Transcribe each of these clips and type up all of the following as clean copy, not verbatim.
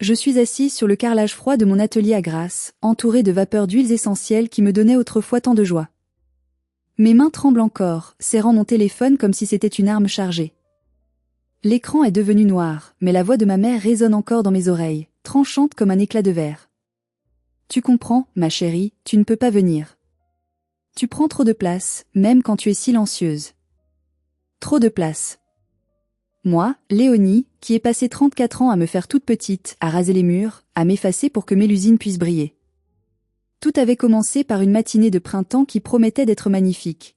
Je suis assise sur le carrelage froid de mon atelier à Grasse, entourée de vapeurs d'huiles essentielles qui me donnaient autrefois tant de joie. Mes mains tremblent encore, serrant mon téléphone comme si c'était une arme chargée. L'écran est devenu noir, mais la voix de ma mère résonne encore dans mes oreilles, tranchante comme un éclat de verre. Tu comprends, ma chérie, tu ne peux pas venir. Tu prends trop de place, même quand tu es silencieuse. Trop de place. Moi, Léonie, qui ai passé 34 ans à me faire toute petite, à raser les murs, à m'effacer pour que Mélusine puisse briller. Tout avait commencé par une matinée de printemps qui promettait d'être magnifique.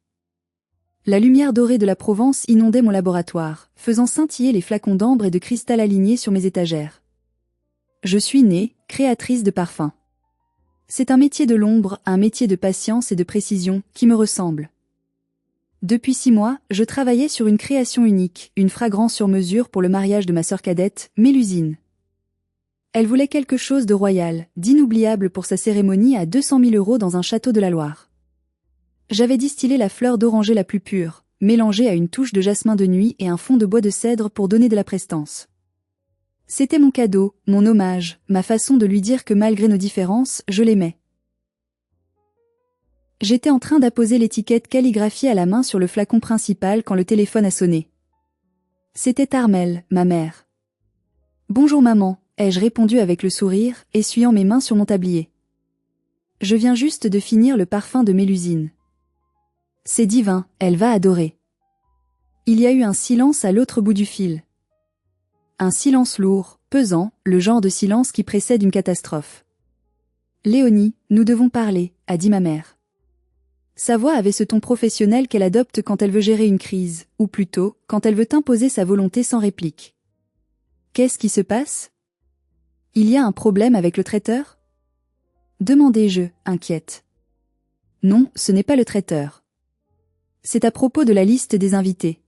La lumière dorée de la Provence inondait mon laboratoire, faisant scintiller les flacons d'ambre et de cristal alignés sur mes étagères. Je suis née, créatrice de parfums. C'est un métier de l'ombre, un métier de patience et de précision, qui me ressemble. Depuis 6 mois, je travaillais sur une création unique, une fragrance sur mesure pour le mariage de ma sœur cadette, Mélusine. Elle voulait quelque chose de royal, d'inoubliable pour sa cérémonie à 200 000 € dans un château de la Loire. J'avais distillé la fleur d'oranger la plus pure, mélangée à une touche de jasmin de nuit et un fond de bois de cèdre pour donner de la prestance. C'était mon cadeau, mon hommage, ma façon de lui dire que malgré nos différences, je l'aimais. J'étais en train d'apposer l'étiquette calligraphiée à la main sur le flacon principal quand le téléphone a sonné. C'était Armelle, ma mère. « Bonjour maman », ai-je répondu avec le sourire, essuyant mes mains sur mon tablier. Je viens juste de finir le parfum de Mélusine. C'est divin, elle va adorer. Il y a eu un silence à l'autre bout du fil. Un silence lourd, pesant, le genre de silence qui précède une catastrophe. Léonie, nous devons parler, a dit ma mère. Sa voix avait ce ton professionnel qu'elle adopte quand elle veut gérer une crise, ou plutôt, quand elle veut imposer sa volonté sans réplique. Qu'est-ce qui se passe? Il y a un problème avec le traiteur? Demandai-je, inquiète. Non, ce n'est pas le traiteur. C'est à propos de la liste des invités.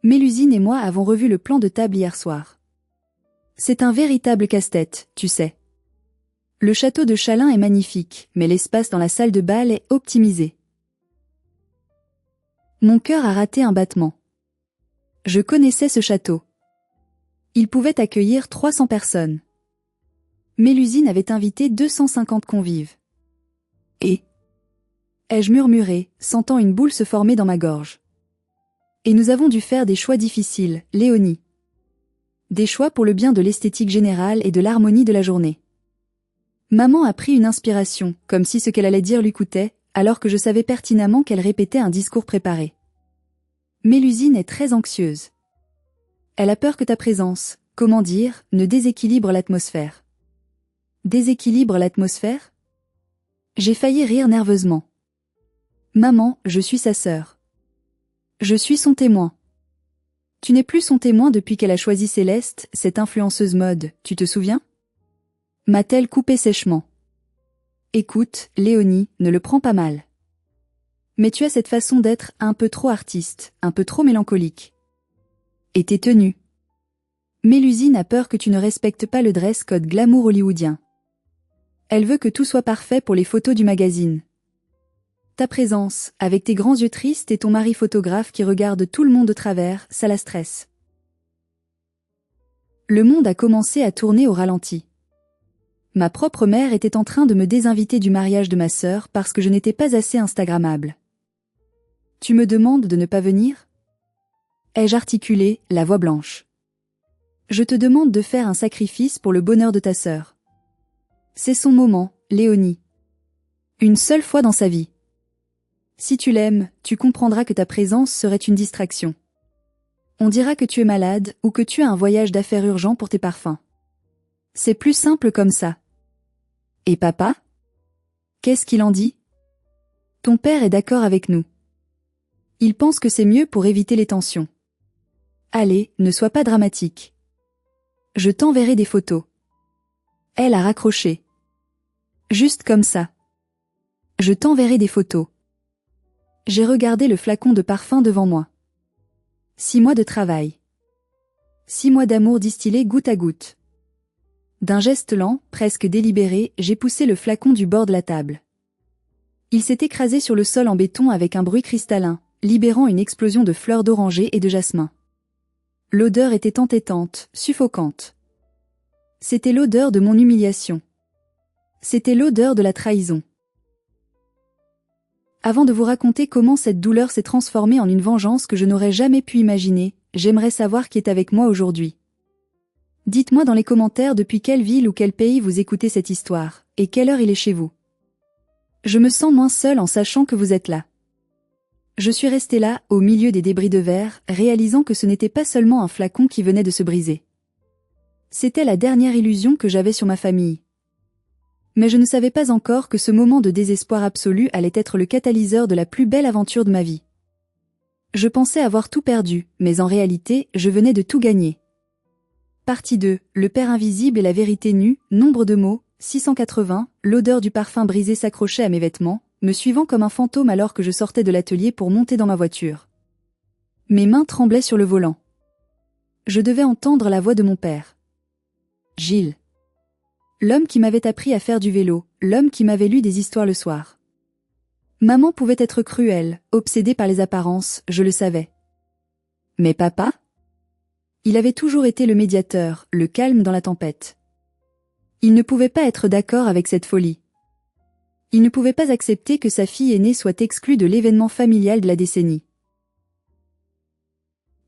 Mélusine et moi avons revu le plan de table hier soir. C'est un véritable casse-tête, tu sais. Le château de Chalain est magnifique, mais l'espace dans la salle de bal est optimisé. Mon cœur a raté un battement. Je connaissais ce château. Il pouvait accueillir 300 personnes. Mélusine avait invité 250 convives. Et ai-je murmuré, sentant une boule se former dans ma gorge. Et nous avons dû faire des choix difficiles, Léonie. Des choix pour le bien de l'esthétique générale et de l'harmonie de la journée. Maman a pris une inspiration, comme si ce qu'elle allait dire lui coûtait, alors que je savais pertinemment qu'elle répétait un discours préparé. Mélusine est très anxieuse. Elle a peur que ta présence, comment dire, ne déséquilibre l'atmosphère. Déséquilibre l'atmosphère? J'ai failli rire nerveusement. Maman, je suis sa sœur. Je suis son témoin. Tu n'es plus son témoin depuis qu'elle a choisi Céleste, cette influenceuse mode, tu te souviens? M'a-t-elle coupé sèchement. Écoute, Léonie, ne le prends pas mal. Mais tu as cette façon d'être un peu trop artiste, un peu trop mélancolique. Et tes tenues. Mélusine a peur que tu ne respectes pas le dress code glamour hollywoodien. Elle veut que tout soit parfait pour les photos du magazine. Ta présence, avec tes grands yeux tristes et ton mari photographe qui regarde tout le monde de travers, ça la stresse. Le monde a commencé à tourner au ralenti. Ma propre mère était en train de me désinviter du mariage de ma sœur parce que je n'étais pas assez instagrammable. Tu me demandes de ne pas venir? Ai-je articulé, la voix blanche. Je te demande de faire un sacrifice pour le bonheur de ta sœur. C'est son moment, Léonie. Une seule fois dans sa vie. Si tu l'aimes, tu comprendras que ta présence serait une distraction. On dira que tu es malade ou que tu as un voyage d'affaires urgent pour tes parfums. C'est plus simple comme ça. Et papa? Qu'est-ce qu'il en dit? Ton père est d'accord avec nous. Il pense que c'est mieux pour éviter les tensions. Allez, ne sois pas dramatique. Je t'enverrai des photos. Elle a raccroché. Juste comme ça. Je t'enverrai des photos. J'ai regardé le flacon de parfum devant moi. 6 mois de travail. 6 mois d'amour distillé goutte à goutte. D'un geste lent, presque délibéré, j'ai poussé le flacon du bord de la table. Il s'est écrasé sur le sol en béton avec un bruit cristallin, libérant une explosion de fleurs d'oranger et de jasmin. L'odeur était entêtante, suffocante. C'était l'odeur de mon humiliation. C'était l'odeur de la trahison. Avant de vous raconter comment cette douleur s'est transformée en une vengeance que je n'aurais jamais pu imaginer, j'aimerais savoir qui est avec moi aujourd'hui. Dites-moi dans les commentaires depuis quelle ville ou quel pays vous écoutez cette histoire, et quelle heure il est chez vous. Je me sens moins seule en sachant que vous êtes là. Je suis restée là, au milieu des débris de verre, réalisant que ce n'était pas seulement un flacon qui venait de se briser. C'était la dernière illusion que j'avais sur ma famille. Mais je ne savais pas encore que ce moment de désespoir absolu allait être le catalyseur de la plus belle aventure de ma vie. Je pensais avoir tout perdu, mais en réalité, je venais de tout gagner. Partie 2, le père invisible et la vérité nue, nombre de mots, 680, l'odeur du parfum brisé s'accrochait à mes vêtements, me suivant comme un fantôme alors que je sortais de l'atelier pour monter dans ma voiture. Mes mains tremblaient sur le volant. Je devais entendre la voix de mon père. Gilles. L'homme qui m'avait appris à faire du vélo, l'homme qui m'avait lu des histoires le soir. Maman pouvait être cruelle, obsédée par les apparences, je le savais. Mais papa ? Il avait toujours été le médiateur, le calme dans la tempête. Il ne pouvait pas être d'accord avec cette folie. Il ne pouvait pas accepter que sa fille aînée soit exclue de l'événement familial de la décennie.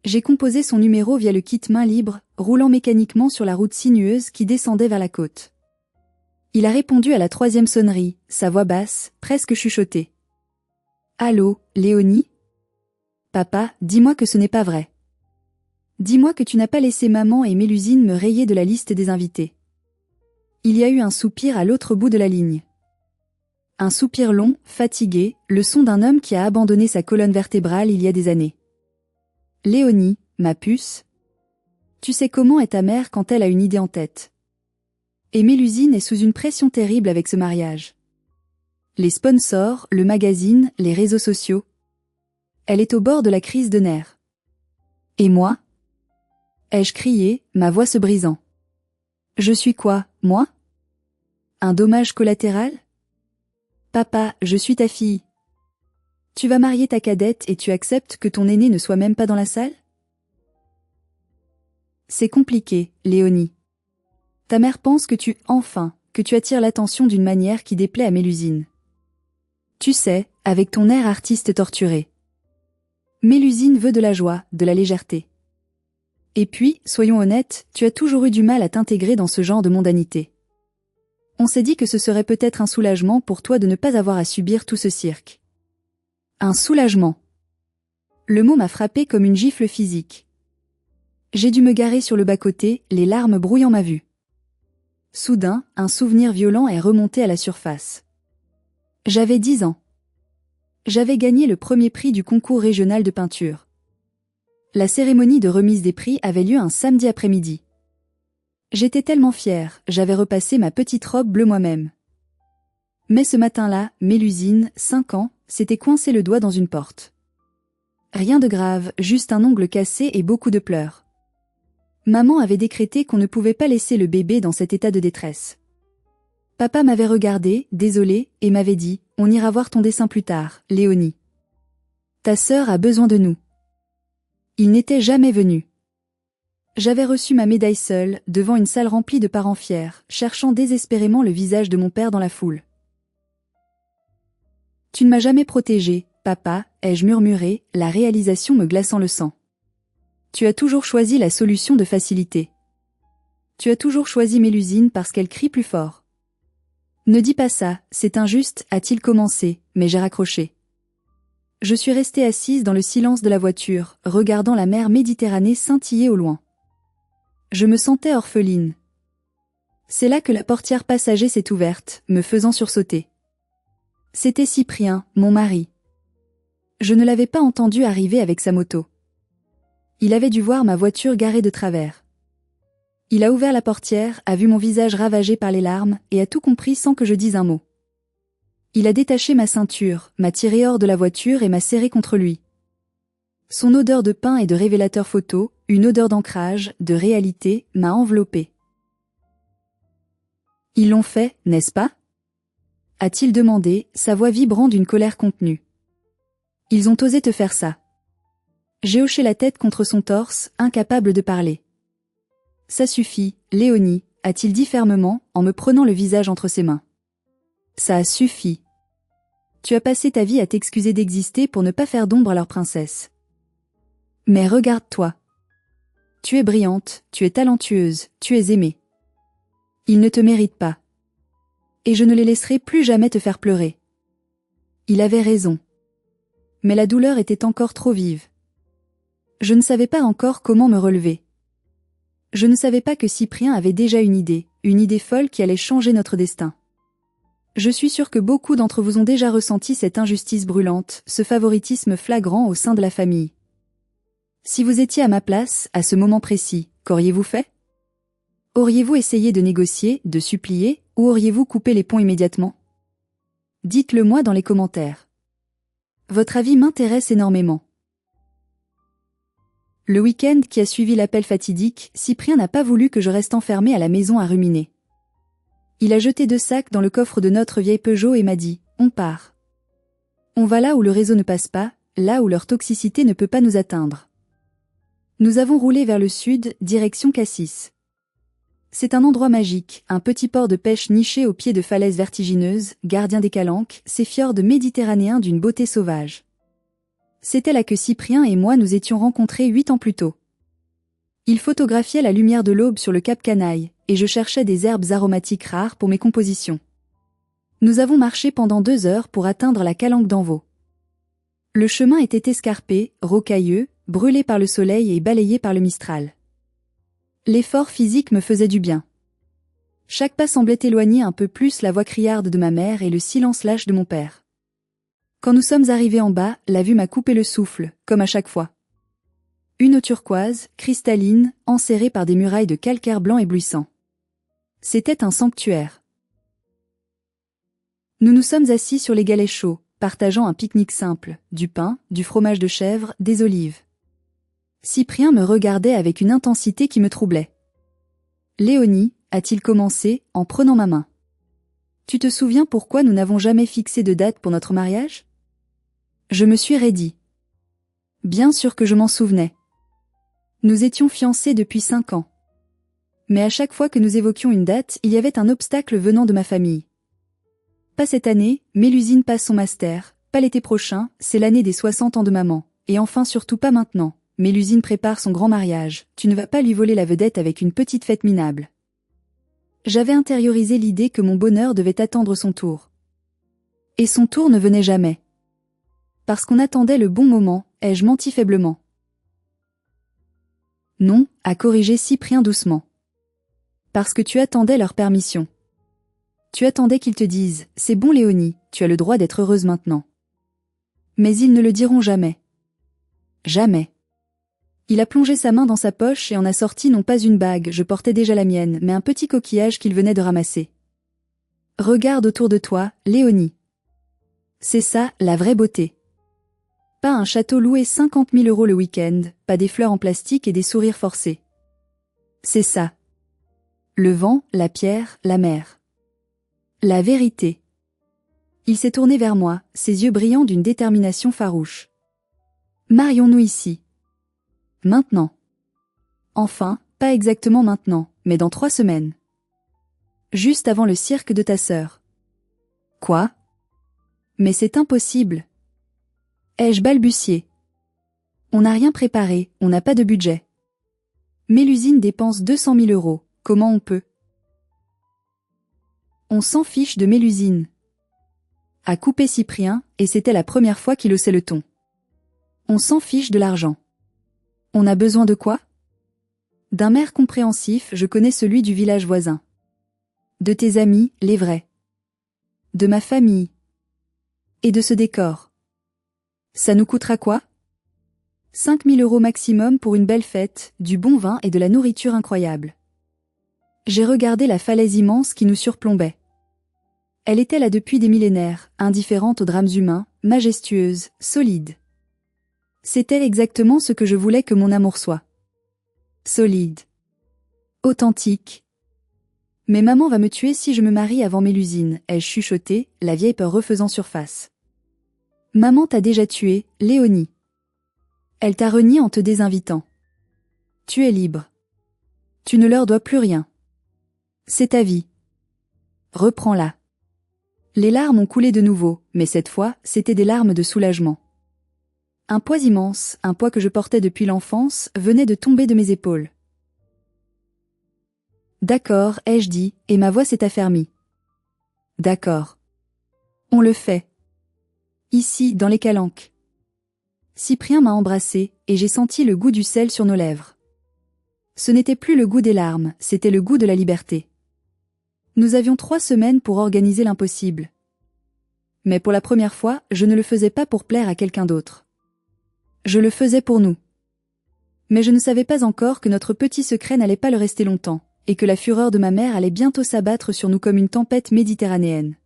J'ai composé son numéro via le kit main libre, roulant mécaniquement sur la route sinueuse qui descendait vers la côte. Il a répondu à la 3e sonnerie, sa voix basse, presque chuchotée. « Allô, Léonie ? Papa, dis-moi que ce n'est pas vrai. Dis-moi que tu n'as pas laissé maman et Mélusine me rayer de la liste des invités. » Il y a eu un soupir à l'autre bout de la ligne. Un soupir long, fatigué, le son d'un homme qui a abandonné sa colonne vertébrale il y a des années. « Léonie, ma puce. Tu sais comment est ta mère quand elle a une idée en tête. Et Mélusine est sous une pression terrible avec ce mariage. Les sponsors, le magazine, les réseaux sociaux. Elle est au bord de la crise de nerfs. Et moi ? Ai-je crié, ma voix se brisant. Je suis quoi, moi ? Un dommage collatéral ? Papa, je suis ta fille. Tu vas marier ta cadette et tu acceptes que ton aîné ne soit même pas dans la salle ? C'est compliqué, Léonie. Ta mère pense que tu attires l'attention d'une manière qui déplaît à Mélusine. Tu sais, avec ton air artiste torturé. Mélusine veut de la joie, de la légèreté. Et puis, soyons honnêtes, tu as toujours eu du mal à t'intégrer dans ce genre de mondanité. On s'est dit que ce serait peut-être un soulagement pour toi de ne pas avoir à subir tout ce cirque. Un soulagement. Le mot m'a frappé comme une gifle physique. J'ai dû me garer sur le bas-côté, les larmes brouillant ma vue. Soudain, un souvenir violent est remonté à la surface. J'avais 10 ans. J'avais gagné le premier prix du concours régional de peinture. La cérémonie de remise des prix avait lieu un samedi après-midi. J'étais tellement fière, j'avais repassé ma petite robe bleue moi-même. Mais ce matin-là, Mélusine, 5 ans, s'était coincé le doigt dans une porte. Rien de grave, juste un ongle cassé et beaucoup de pleurs. Maman avait décrété qu'on ne pouvait pas laisser le bébé dans cet état de détresse. Papa m'avait regardé, désolé, et m'avait dit « On ira voir ton dessin plus tard, Léonie. Ta sœur a besoin de nous. » Il n'était jamais venu. J'avais reçu ma médaille seule, devant une salle remplie de parents fiers, cherchant désespérément le visage de mon père dans la foule. « Tu ne m'as jamais protégée, papa, ai-je murmuré, la réalisation me glaçant le sang. Tu as toujours choisi la solution de facilité. Tu as toujours choisi Mélusine parce qu'elle crie plus fort. Ne dis pas ça, c'est injuste, a-t-il commencé, mais j'ai raccroché. Je suis restée assise dans le silence de la voiture, regardant la mer Méditerranée scintiller au loin. Je me sentais orpheline. C'est là que la portière passager s'est ouverte, me faisant sursauter. C'était Cyprien, mon mari. Je ne l'avais pas entendu arriver avec sa moto. Il avait dû voir ma voiture garée de travers. Il a ouvert la portière, a vu mon visage ravagé par les larmes, et a tout compris sans que je dise un mot. Il a détaché ma ceinture, m'a tiré hors de la voiture et m'a serré contre lui. Son odeur de pain et de révélateur photo, une odeur d'ancrage, de réalité, m'a enveloppée. Ils l'ont fait, n'est-ce pas ? A-t-il demandé, sa voix vibrant d'une colère contenue. Ils ont osé te faire ça. J'ai hoché la tête contre son torse, incapable de parler. Ça suffit, Léonie, a-t-il dit fermement, en me prenant le visage entre ses mains. Ça a suffi. Tu as passé ta vie à t'excuser d'exister pour ne pas faire d'ombre à leur princesse. Mais regarde-toi. Tu es brillante, tu es talentueuse, tu es aimée. Ils ne te méritent pas. Et je ne les laisserai plus jamais te faire pleurer. Il avait raison. Mais la douleur était encore trop vive. Je ne savais pas encore comment me relever. Je ne savais pas que Cyprien avait déjà une idée folle qui allait changer notre destin. Je suis sûre que beaucoup d'entre vous ont déjà ressenti cette injustice brûlante, ce favoritisme flagrant au sein de la famille. Si vous étiez à ma place, à ce moment précis, qu'auriez-vous fait? Auriez-vous essayé de négocier, de supplier, ou auriez-vous coupé les ponts immédiatement? Dites-le moi dans les commentaires. Votre avis m'intéresse énormément. Le week-end qui a suivi l'appel fatidique, Cyprien n'a pas voulu que je reste enfermée à la maison à ruminer. Il a jeté 2 sacs dans le coffre de notre vieille Peugeot et m'a dit « On part. On va là où le réseau ne passe pas, là où leur toxicité ne peut pas nous atteindre. » Nous avons roulé vers le sud, direction Cassis. C'est un endroit magique, un petit port de pêche niché au pied de falaises vertigineuses, gardien des calanques, ces fjords méditerranéens d'une beauté sauvage. C'était là que Cyprien et moi nous étions rencontrés 8 ans plus tôt. Il photographiait la lumière de l'aube sur le cap Canaille, et je cherchais des herbes aromatiques rares pour mes compositions. Nous avons marché pendant 2 heures pour atteindre la calanque d'Envaux. Le chemin était escarpé, rocailleux, brûlé par le soleil et balayé par le Mistral. L'effort physique me faisait du bien. Chaque pas semblait éloigner un peu plus la voix criarde de ma mère et le silence lâche de mon père. Quand nous sommes arrivés en bas, la vue m'a coupé le souffle, comme à chaque fois. Une eau turquoise, cristalline, enserrée par des murailles de calcaire blanc éblouissant. C'était un sanctuaire. Nous nous sommes assis sur les galets chauds, partageant un pique-nique simple, du pain, du fromage de chèvre, des olives. Cyprien me regardait avec une intensité qui me troublait. « Léonie, a-t-il commencé, en prenant ma main. Tu te souviens pourquoi nous n'avons jamais fixé de date pour notre mariage ?» Je me suis raidie. Bien sûr que je m'en souvenais. Nous étions fiancés depuis 5 ans. Mais à chaque fois que nous évoquions une date, il y avait un obstacle venant de ma famille. Pas cette année, Mélusine passe son master, pas l'été prochain, c'est l'année des 60 ans de maman, et enfin surtout pas maintenant. Mélusine prépare son grand mariage, tu ne vas pas lui voler la vedette avec une petite fête minable. J'avais intériorisé l'idée que mon bonheur devait attendre son tour. Et son tour ne venait jamais. Parce qu'on attendait le bon moment, ai-je menti faiblement. Non, a corrigé Cyprien doucement. Parce que tu attendais leur permission. Tu attendais qu'ils te disent « C'est bon Léonie, tu as le droit d'être heureuse maintenant. » Mais ils ne le diront jamais. Jamais. Il a plongé sa main dans sa poche et en a sorti non pas une bague, je portais déjà la mienne, mais un petit coquillage qu'il venait de ramasser. Regarde autour de toi, Léonie. C'est ça, la vraie beauté. Pas un château loué 50 000 € le week-end, pas des fleurs en plastique et des sourires forcés. C'est ça. Le vent, la pierre, la mer. La vérité. Il s'est tourné vers moi, ses yeux brillants d'une détermination farouche. Marions-nous ici. Maintenant. Enfin, pas exactement maintenant, mais dans 3 semaines. Juste avant le cirque de ta sœur. Quoi? Mais c'est impossible. Ai-je balbutié. On n'a rien préparé, on n'a pas de budget. Mélusine dépense 200 000 €, comment on peut? On s'en fiche de Mélusine. A coupé Cyprien, et c'était la première fois qu'il haussait le ton. On s'en fiche de l'argent. On a besoin de quoi? D'un maire compréhensif, je connais celui du village voisin. De tes amis, les vrais. De ma famille. Et de ce décor. Ça nous coûtera quoi? 5 000 € maximum pour une belle fête, du bon vin et de la nourriture incroyable. J'ai regardé la falaise immense qui nous surplombait. Elle était là depuis des millénaires, indifférente aux drames humains, majestueuse, solide. C'était exactement ce que je voulais que mon amour soit. Solide. Authentique. Mais maman va me tuer si je me marie avant Mélusine, ai-je chuchoté, la vieille peur refaisant surface. Maman t'a déjà tué, Léonie. Elle t'a renié en te désinvitant. Tu es libre. Tu ne leur dois plus rien. C'est ta vie. Reprends-la. Les larmes ont coulé de nouveau, mais cette fois, c'étaient des larmes de soulagement. Un poids immense, un poids que je portais depuis l'enfance, venait de tomber de mes épaules. D'accord, ai-je dit, et ma voix s'est affermie. D'accord. On le fait. Ici, dans les calanques. Cyprien m'a embrassé, et j'ai senti le goût du sel sur nos lèvres. Ce n'était plus le goût des larmes, c'était le goût de la liberté. Nous avions 3 semaines pour organiser l'impossible. Mais pour la première fois, je ne le faisais pas pour plaire à quelqu'un d'autre. Je le faisais pour nous. Mais je ne savais pas encore que notre petit secret n'allait pas le rester longtemps, et que la fureur de ma mère allait bientôt s'abattre sur nous comme une tempête méditerranéenne.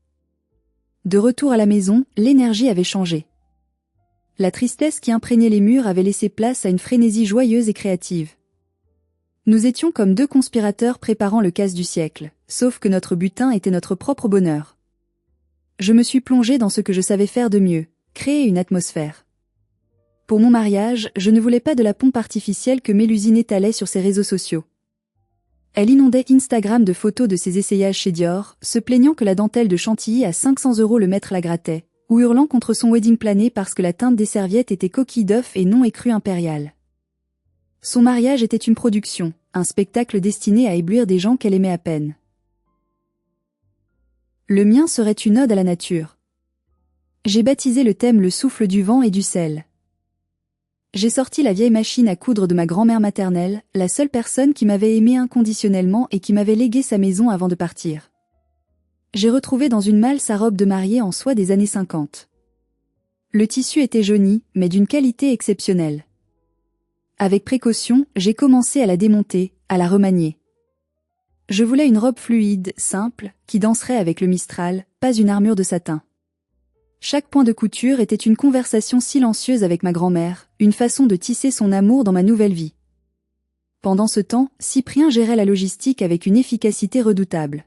De retour à la maison, l'énergie avait changé. La tristesse qui imprégnait les murs avait laissé place à une frénésie joyeuse et créative. Nous étions comme 2 conspirateurs préparant le casse du siècle, sauf que notre butin était notre propre bonheur. Je me suis plongée dans ce que je savais faire de mieux, créer une atmosphère. Pour mon mariage, je ne voulais pas de la pompe artificielle que Mélusine étalait sur ses réseaux sociaux. Elle inondait Instagram de photos de ses essayages chez Dior, se plaignant que la dentelle de Chantilly à 500 € le mètre la grattait, ou hurlant contre son wedding plané parce que la teinte des serviettes était coquille d'œuf et non écrue impériale. Son mariage était une production, un spectacle destiné à éblouir des gens qu'elle aimait à peine. Le mien serait une ode à la nature. J'ai baptisé le thème le souffle du vent et du sel. J'ai sorti la vieille machine à coudre de ma grand-mère maternelle, la seule personne qui m'avait aimé inconditionnellement et qui m'avait légué sa maison avant de partir. J'ai retrouvé dans une malle sa robe de mariée en soie des années 50. Le tissu était jauni, mais d'une qualité exceptionnelle. Avec précaution, j'ai commencé à la démonter, à la remanier. Je voulais une robe fluide, simple, qui danserait avec le Mistral, pas une armure de satin. Chaque point de couture était une conversation silencieuse avec ma grand-mère, une façon de tisser son amour dans ma nouvelle vie. Pendant ce temps, Cyprien gérait la logistique avec une efficacité redoutable.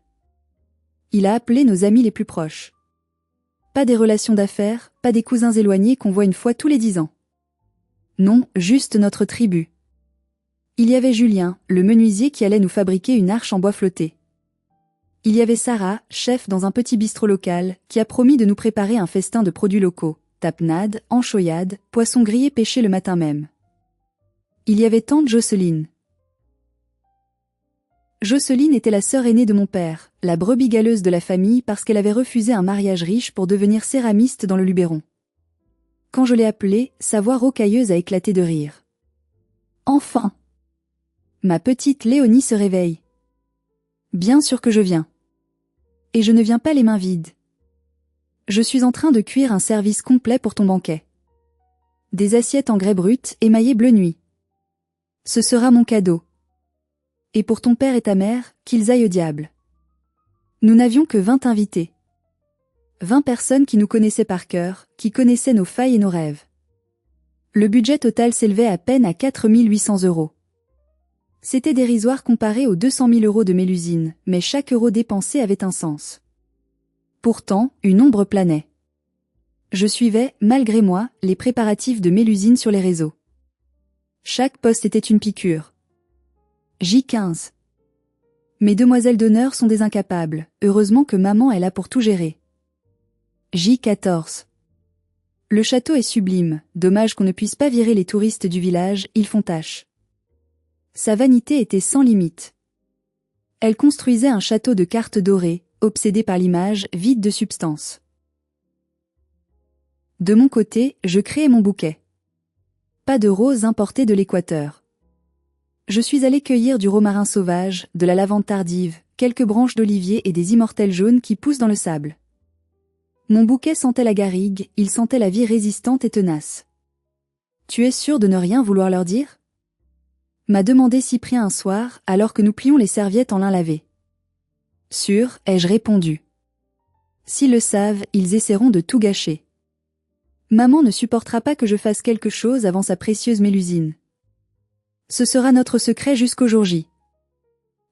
Il a appelé nos amis les plus proches. Pas des relations d'affaires, pas des cousins éloignés qu'on voit une fois tous les 10 ans. Non, juste notre tribu. Il y avait Julien, le menuisier qui allait nous fabriquer une arche en bois flotté. Il y avait Sarah, chef dans un petit bistrot local, qui a promis de nous préparer un festin de produits locaux, tapenade, anchoyade, poissons grillés pêchés le matin même. Il y avait tante Jocelyne. Jocelyne était la sœur aînée de mon père, la brebis galeuse de la famille parce qu'elle avait refusé un mariage riche pour devenir céramiste dans le Luberon. Quand je l'ai appelée, sa voix rocailleuse a éclaté de rire. Enfin! Ma petite Léonie se réveille. Bien sûr que je viens. Et je ne viens pas les mains vides. Je suis en train de cuire un service complet pour ton banquet. Des assiettes en grès brut émaillées bleu nuit. Ce sera mon cadeau. Et pour ton père et ta mère, qu'ils aillent au diable. Nous n'avions que 20 invités. 20 personnes qui nous connaissaient par cœur, qui connaissaient nos failles et nos rêves. Le budget total s'élevait à peine à 4 800 €. C'était dérisoire comparé aux 200 000 € de Mélusine, mais chaque euro dépensé avait un sens. Pourtant, une ombre planait. Je suivais, malgré moi, les préparatifs de Mélusine sur les réseaux. Chaque poste était une piqûre. J15. Mes demoiselles d'honneur sont des incapables, heureusement que maman est là pour tout gérer. J14. Le château est sublime, dommage qu'on ne puisse pas virer les touristes du village, ils font tâche. Sa vanité était sans limite. Elle construisait un château de cartes dorées, obsédée par l'image, vide de substance. De mon côté, je créais mon bouquet. Pas de roses importées de l'Équateur. Je suis allé cueillir du romarin sauvage, de la lavande tardive, quelques branches d'olivier et des immortelles jaunes qui poussent dans le sable. Mon bouquet sentait la garrigue, il sentait la vie résistante et tenace. Tu es sûr de ne rien vouloir leur dire ? M'a demandé Cyprien un soir, alors que nous plions les serviettes en lin lavé. Sûr, ai-je répondu. S'ils le savent, ils essaieront de tout gâcher. Maman ne supportera pas que je fasse quelque chose avant sa précieuse Mélusine. Ce sera notre secret jusqu'au jour J.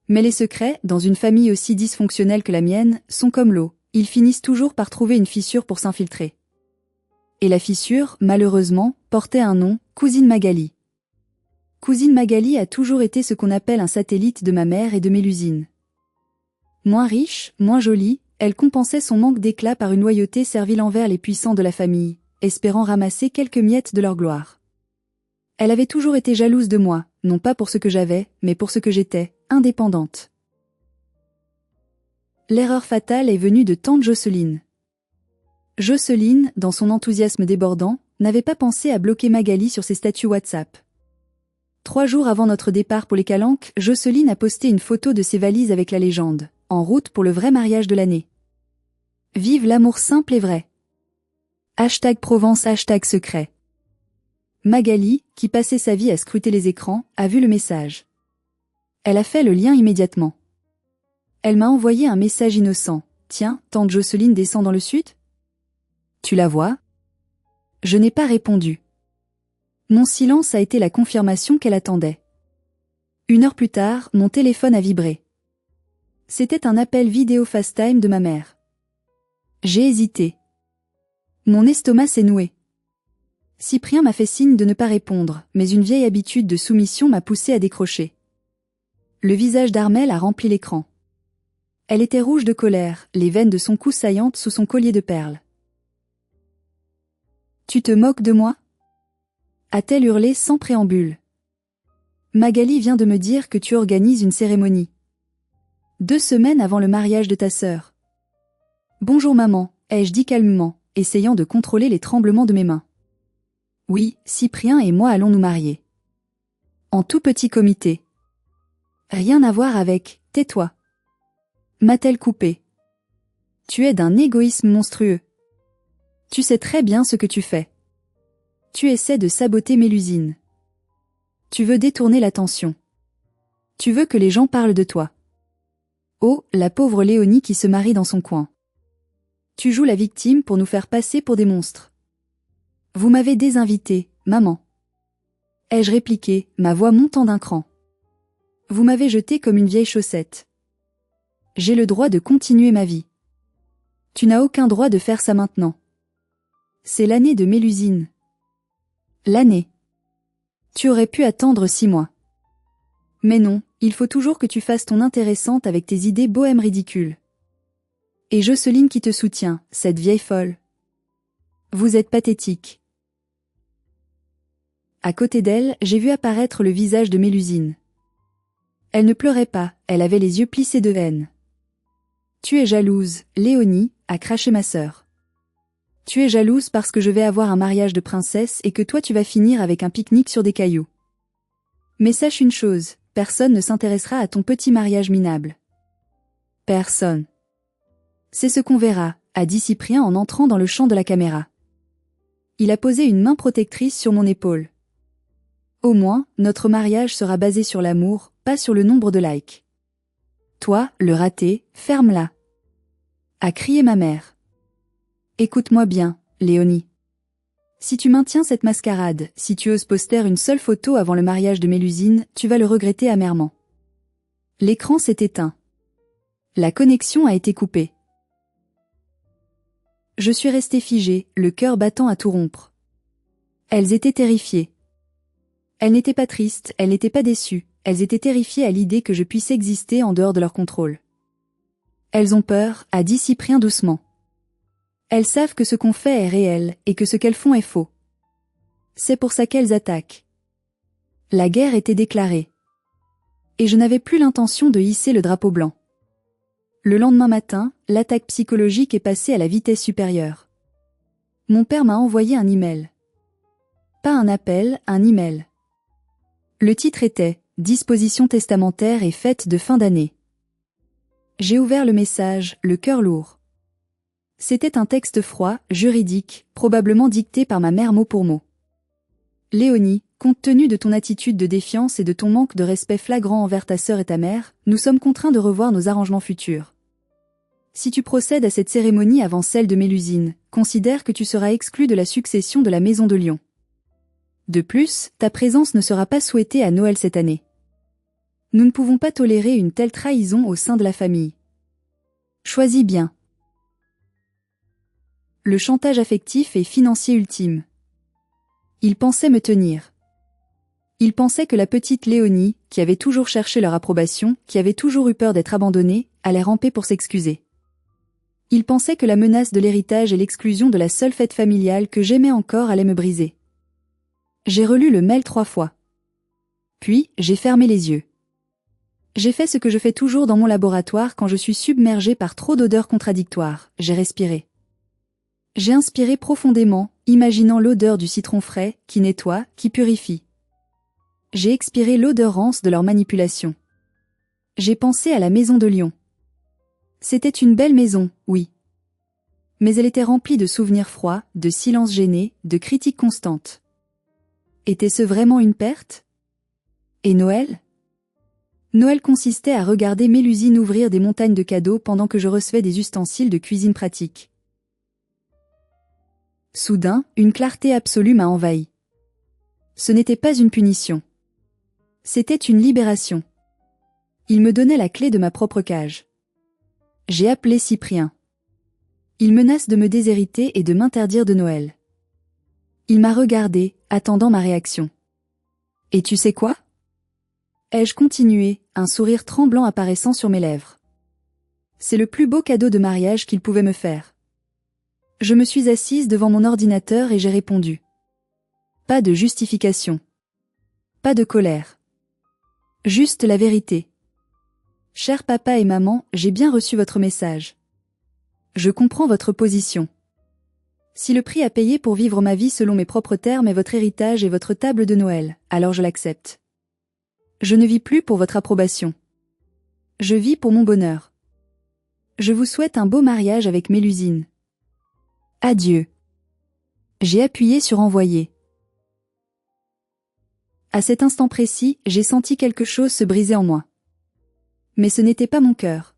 Mais les secrets, dans une famille aussi dysfonctionnelle que la mienne, sont comme l'eau, ils finissent toujours par trouver une fissure pour s'infiltrer. Et la fissure, malheureusement, portait un nom, Cousine Magali. Cousine Magali a toujours été ce qu'on appelle un satellite de ma mère et de Mélusine. Moins riche, moins jolie, elle compensait son manque d'éclat par une loyauté servile envers les puissants de la famille, espérant ramasser quelques miettes de leur gloire. Elle avait toujours été jalouse de moi, non pas pour ce que j'avais, mais pour ce que j'étais, indépendante. L'erreur fatale est venue de tante Jocelyne. Jocelyne, dans son enthousiasme débordant, n'avait pas pensé à bloquer Magali sur ses statuts WhatsApp. 3 jours avant notre départ pour les Calanques, Jocelyne a posté une photo de ses valises avec la légende « En route pour le vrai mariage de l'année ». Vive l'amour simple et vrai. #Provence #secret. Magali, qui passait sa vie à scruter les écrans, a vu le message. Elle a fait le lien immédiatement. Elle m'a envoyé un message innocent. « Tiens, tante Jocelyne descend dans le sud ? Tu la vois ? » Je n'ai pas répondu. Mon silence a été la confirmation qu'elle attendait. 1 heure plus tard, mon téléphone a vibré. C'était un appel vidéo FaceTime de ma mère. J'ai hésité. Mon estomac s'est noué. Cyprien m'a fait signe de ne pas répondre, mais une vieille habitude de soumission m'a poussé à décrocher. Le visage d'Armelle a rempli l'écran. Elle était rouge de colère, les veines de son cou saillantes sous son collier de perles. « Tu te moques de moi ?» a-t-elle hurlé sans préambule. Magali vient de me dire que tu organises une cérémonie. 2 semaines avant le mariage de ta sœur. Bonjour maman, ai-je dit calmement, essayant de contrôler les tremblements de mes mains. Oui, Cyprien et moi allons nous marier. En tout petit comité. Rien à voir avec « tais-toi ». M'a-t-elle coupé. Tu es d'un égoïsme monstrueux. Tu sais très bien ce que tu fais. Tu essaies de saboter Mélusine. Tu veux détourner l'attention. Tu veux que les gens parlent de toi. Oh, la pauvre Léonie qui se marie dans son coin. Tu joues la victime pour nous faire passer pour des monstres. Vous m'avez désinvité, maman. Ai-je répliqué, ma voix montant d'un cran. Vous m'avez jeté comme une vieille chaussette. J'ai le droit de continuer ma vie. Tu n'as aucun droit de faire ça maintenant. C'est l'année de Mélusine. L'année. Tu aurais pu attendre 6 mois. Mais non, il faut toujours que tu fasses ton intéressante avec tes idées bohèmes ridicules. Et Jocelyne qui te soutient, cette vieille folle. Vous êtes pathétique. À côté d'elle, j'ai vu apparaître le visage de Mélusine. Elle ne pleurait pas, elle avait les yeux plissés de haine. Tu es jalouse, Léonie, a craché ma sœur. Tu es jalouse parce que je vais avoir un mariage de princesse et que toi tu vas finir avec un pique-nique sur des cailloux. Mais sache une chose, personne ne s'intéressera à ton petit mariage minable. Personne. C'est ce qu'on verra, a dit Cyprien en entrant dans le champ de la caméra. Il a posé une main protectrice sur mon épaule. Au moins, notre mariage sera basé sur l'amour, pas sur le nombre de likes. Toi, le raté, ferme-la. A crié ma mère. Écoute-moi bien, Léonie. Si tu maintiens cette mascarade, si tu oses poster une seule photo avant le mariage de Mélusine, tu vas le regretter amèrement. L'écran s'est éteint. La connexion a été coupée. Je suis restée figée, le cœur battant à tout rompre. Elles étaient terrifiées. Elles n'étaient pas tristes, elles n'étaient pas déçues, elles étaient terrifiées à l'idée que je puisse exister en dehors de leur contrôle. Elles ont peur, a dit Cyprien doucement. Elles savent que ce qu'on fait est réel, et que ce qu'elles font est faux. C'est pour ça qu'elles attaquent. La guerre était déclarée. Et je n'avais plus l'intention de hisser le drapeau blanc. Le lendemain matin, l'attaque psychologique est passée à la vitesse supérieure. Mon père m'a envoyé un email. Pas un appel, un email. Le titre était « Dispositions testamentaires et fêtes de fin d'année ». J'ai ouvert le message, le cœur lourd. C'était un texte froid, juridique, probablement dicté par ma mère mot pour mot. Léonie, compte tenu de ton attitude de défiance et de ton manque de respect flagrant envers ta sœur et ta mère, nous sommes contraints de revoir nos arrangements futurs. Si tu procèdes à cette cérémonie avant celle de Mélusine, considère que tu seras exclu de la succession de la Maison de Lyon. De plus, ta présence ne sera pas souhaitée à Noël cette année. Nous ne pouvons pas tolérer une telle trahison au sein de la famille. Choisis bien. Le chantage affectif et financier ultime. Il pensait me tenir. Ils pensaient que la petite Léonie, qui avait toujours cherché leur approbation, qui avait toujours eu peur d'être abandonnée, allait ramper pour s'excuser. Ils pensaient que la menace de l'héritage et l'exclusion de la seule fête familiale que j'aimais encore allait me briser. J'ai relu le mail 3 fois. Puis, j'ai fermé les yeux. J'ai fait ce que je fais toujours dans mon laboratoire quand je suis submergée par trop d'odeurs contradictoires, j'ai respiré. J'ai inspiré profondément, imaginant l'odeur du citron frais, qui nettoie, qui purifie. J'ai expiré l'odeur rance de leur manipulation. J'ai pensé à la maison de Lyon. C'était une belle maison, oui. Mais elle était remplie de souvenirs froids, de silences gênés, de critiques constantes. Était-ce vraiment une perte? Et Noël? Noël consistait à regarder Mélusine ouvrir des montagnes de cadeaux pendant que je recevais des ustensiles de cuisine pratiques. Soudain, une clarté absolue m'a envahi. Ce n'était pas une punition. C'était une libération. Il me donnait la clé de ma propre cage. J'ai appelé Cyprien. Il menace de me déshériter et de m'interdire de Noël. Il m'a regardé, attendant ma réaction. Et tu sais quoi? Ai-je continué, un sourire tremblant apparaissant sur mes lèvres. C'est le plus beau cadeau de mariage qu'il pouvait me faire. Je me suis assise devant mon ordinateur et j'ai répondu. Pas de justification. Pas de colère. Juste la vérité. Cher papa et maman, j'ai bien reçu votre message. Je comprends votre position. Si le prix à payer pour vivre ma vie selon mes propres termes est votre héritage et votre table de Noël, alors je l'accepte. Je ne vis plus pour votre approbation. Je vis pour mon bonheur. Je vous souhaite un beau mariage avec Mélusine. Adieu. J'ai appuyé sur envoyer. À cet instant précis, j'ai senti quelque chose se briser en moi. Mais ce n'était pas mon cœur.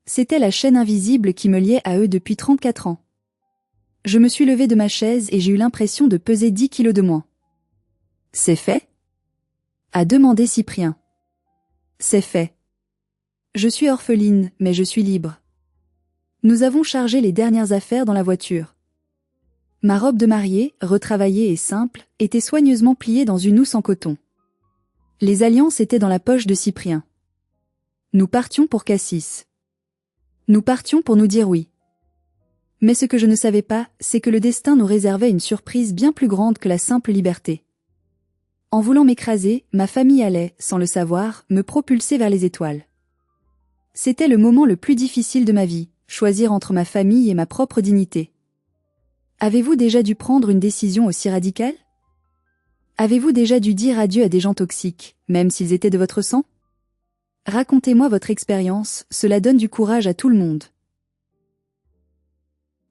C'était la chaîne invisible qui me liait à eux depuis 34 ans. Je me suis levée de ma chaise et j'ai eu l'impression de peser 10 kilos de moins. C'est fait? A demandé Cyprien. C'est fait. Je suis orpheline, mais je suis libre. Nous avons chargé les dernières affaires dans la voiture. Ma robe de mariée, retravaillée et simple, était soigneusement pliée dans une housse en coton. Les alliances étaient dans la poche de Cyprien. Nous partions pour Cassis. Nous partions pour nous dire oui. Mais ce que je ne savais pas, c'est que le destin nous réservait une surprise bien plus grande que la simple liberté. En voulant m'écraser, ma famille allait, sans le savoir, me propulser vers les étoiles. C'était le moment le plus difficile de ma vie, choisir entre ma famille et ma propre dignité. Avez-vous déjà dû prendre une décision aussi radicale? Avez-vous déjà dû dire adieu à des gens toxiques, même s'ils étaient de votre sang? Racontez-moi votre expérience, cela donne du courage à tout le monde.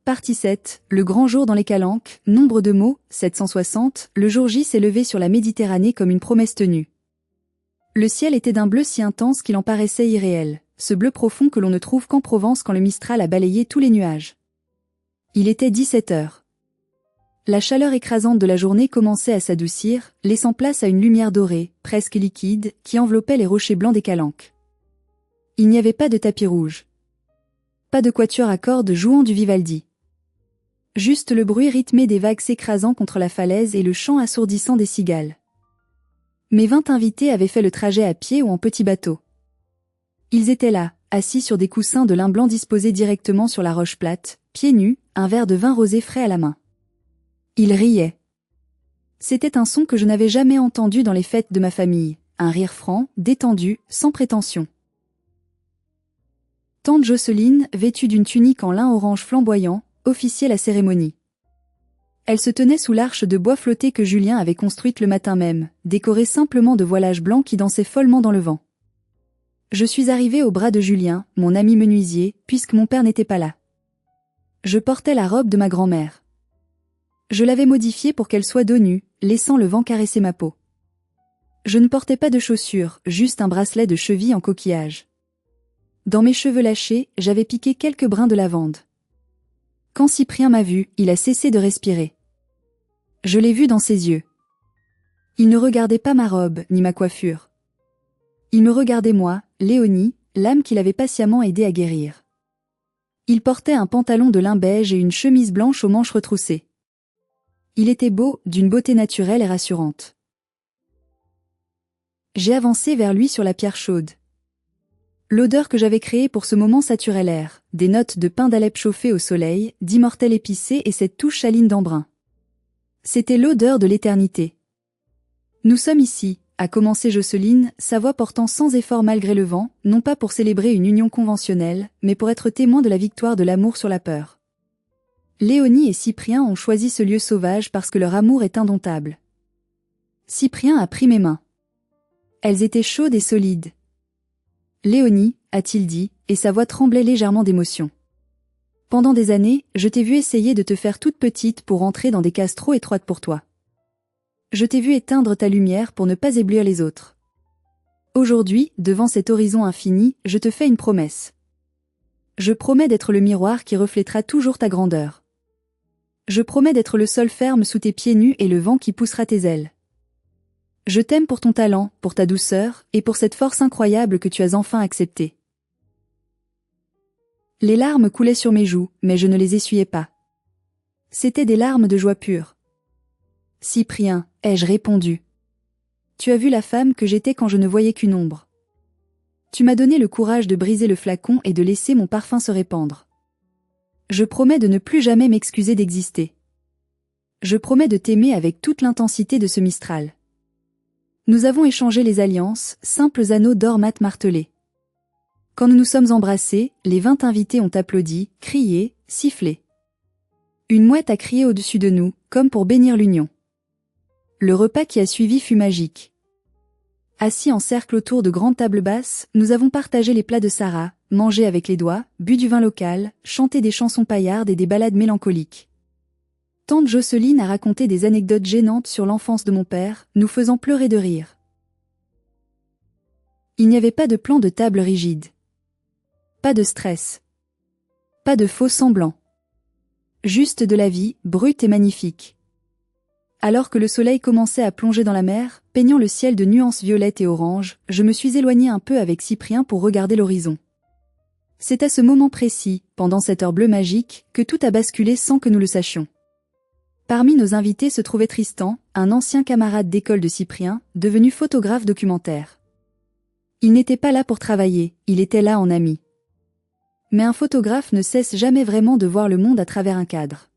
Partie 7, le grand jour dans les Calanques, nombre de mots, 760, le jour J s'est levé sur la Méditerranée comme une promesse tenue. Le ciel était d'un bleu si intense qu'il en paraissait irréel, ce bleu profond que l'on ne trouve qu'en Provence quand le Mistral a balayé tous les nuages. Il était 17 heures. La chaleur écrasante de la journée commençait à s'adoucir, laissant place à une lumière dorée, presque liquide, qui enveloppait les rochers blancs des Calanques. Il n'y avait pas de tapis rouge. Pas de quatuor à cordes jouant du Vivaldi. Juste le bruit rythmé des vagues s'écrasant contre la falaise et le chant assourdissant des cigales. Mes 20 invités avaient fait le trajet à pied ou en petit bateau. Ils étaient là, assis sur des coussins de lin blanc disposés directement sur la roche plate, pieds nus, un verre de vin rosé frais à la main. Ils riaient. C'était un son que je n'avais jamais entendu dans les fêtes de ma famille, un rire franc, détendu, sans prétention. Tante Jocelyne, vêtue d'une tunique en lin orange flamboyant, officiait la cérémonie. Elle se tenait sous l'arche de bois flotté que Julien avait construite le matin même, décorée simplement de voilages blancs qui dansaient follement dans le vent. Je suis arrivée au bras de Julien, mon ami menuisier, puisque mon père n'était pas là. Je portais la robe de ma grand-mère. Je l'avais modifiée pour qu'elle soit dos nu, laissant le vent caresser ma peau. Je ne portais pas de chaussures, juste un bracelet de cheville en coquillage. Dans mes cheveux lâchés, j'avais piqué quelques brins de lavande. Quand Cyprien m'a vu, il a cessé de respirer. Je l'ai vu dans ses yeux. Il ne regardait pas ma robe, ni ma coiffure. Il me regardait moi, Léonie, l'âme qu'il avait patiemment aidé à guérir. Il portait un pantalon de lin beige et une chemise blanche aux manches retroussées. Il était beau, d'une beauté naturelle et rassurante. J'ai avancé vers lui sur la pierre chaude. L'odeur que j'avais créée pour ce moment saturait l'air, des notes de pain d'Alep chauffé au soleil, d'immortel épicé et cette touche saline d'embrun. C'était l'odeur de l'éternité. Nous sommes ici, a commencé Jocelyne, sa voix portant sans effort malgré le vent, non pas pour célébrer une union conventionnelle, mais pour être témoin de la victoire de l'amour sur la peur. Léonie et Cyprien ont choisi ce lieu sauvage parce que leur amour est indomptable. Cyprien a pris mes mains. Elles étaient chaudes et solides. Léonie, a-t-il dit, et sa voix tremblait légèrement d'émotion. Pendant des années, je t'ai vu essayer de te faire toute petite pour entrer dans des cases trop étroites pour toi. Je t'ai vu éteindre ta lumière pour ne pas éblouir les autres. Aujourd'hui, devant cet horizon infini, je te fais une promesse. Je promets d'être le miroir qui reflètera toujours ta grandeur. Je promets d'être le sol ferme sous tes pieds nus et le vent qui poussera tes ailes. Je t'aime pour ton talent, pour ta douceur, et pour cette force incroyable que tu as enfin acceptée. Les larmes coulaient sur mes joues, mais je ne les essuyais pas. C'étaient des larmes de joie pure. Cyprien, ai-je répondu. Tu as vu la femme que j'étais quand je ne voyais qu'une ombre. Tu m'as donné le courage de briser le flacon et de laisser mon parfum se répandre. Je promets de ne plus jamais m'excuser d'exister. Je promets de t'aimer avec toute l'intensité de ce Mistral. Nous avons échangé les alliances, simples anneaux d'or mat martelés. Quand nous nous sommes embrassés, les 20 invités ont applaudi, crié, sifflé. Une mouette a crié au-dessus de nous, comme pour bénir l'union. Le repas qui a suivi fut magique. Assis en cercle autour de grandes tables basses, nous avons partagé les plats de Sarah, mangé avec les doigts, bu du vin local, chanté des chansons paillardes et des ballades mélancoliques. Tante Jocelyne a raconté des anecdotes gênantes sur l'enfance de mon père, nous faisant pleurer de rire. Il n'y avait pas de plan de table rigide. Pas de stress. Pas de faux semblants. Juste de la vie, brute et magnifique. Alors que le soleil commençait à plonger dans la mer, peignant le ciel de nuances violettes et oranges, je me suis éloignée un peu avec Cyprien pour regarder l'horizon. C'est à ce moment précis, pendant cette heure bleue magique, que tout a basculé sans que nous le sachions. Parmi nos invités se trouvait Tristan, un ancien camarade d'école de Cyprien, devenu photographe documentaire. Il n'était pas là pour travailler, il était là en ami. Mais un photographe ne cesse jamais vraiment de voir le monde à travers un cadre.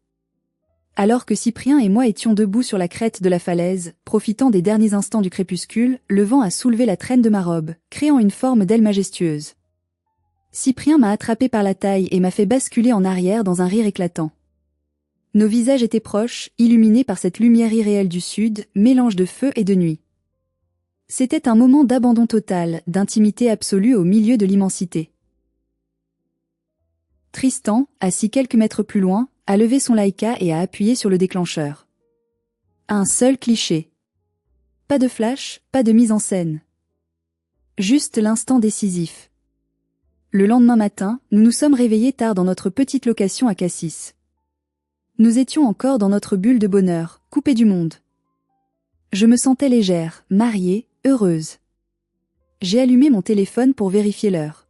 Alors que Cyprien et moi étions debout sur la crête de la falaise, profitant des derniers instants du crépuscule, le vent a soulevé la traîne de ma robe, créant une forme d'aile majestueuse. Cyprien m'a attrapé par la taille et m'a fait basculer en arrière dans un rire éclatant. Nos visages étaient proches, illuminés par cette lumière irréelle du sud, mélange de feu et de nuit. C'était un moment d'abandon total, d'intimité absolue au milieu de l'immensité. Tristan, assis quelques mètres plus loin, a levé son Leica et a appuyé sur le déclencheur. Un seul cliché. Pas de flash, pas de mise en scène. Juste l'instant décisif. Le lendemain matin, nous nous sommes réveillés tard dans notre petite location à Cassis. Nous étions encore dans notre bulle de bonheur, coupés du monde. Je me sentais légère, mariée, heureuse. J'ai allumé mon téléphone pour vérifier l'heure.